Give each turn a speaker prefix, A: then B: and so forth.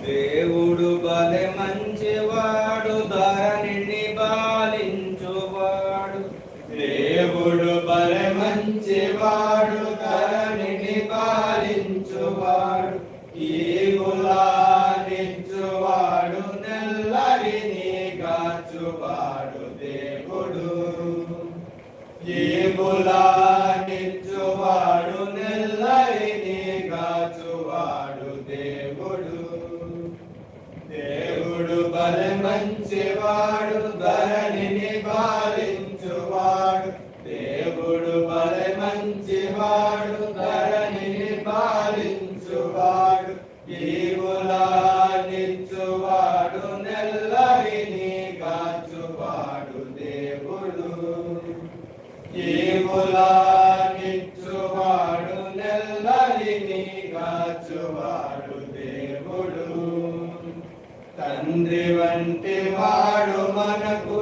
A: దేవుడు బలె మంచివాడు, ధరణిని పాలించువాడు. దేవుడు బలె మంచివాడు, ధరణిని పాలించువాడు. ఈగులానిచ్చువాడు, నెల్లరిని కాచువాడు దేవుడు. ఈగులానిచ్చువాడు, నెల్లరిని కాచువాడు దేవుడు. దేవుడు బలె మంచివాడు, ధరణిని పాలించువాడు. దేవుడు బలె మంచివాడు, ధరణిని పాలించువాడు. ఈగులానిచ్చువాడు, నెల్లరిని కాచువాడు దేవుడు. ఈగులానిచ్చువాడు, నెల్లరిని కాచువాడు దేవుడు. తండ్రి వంటి వాడు మనకు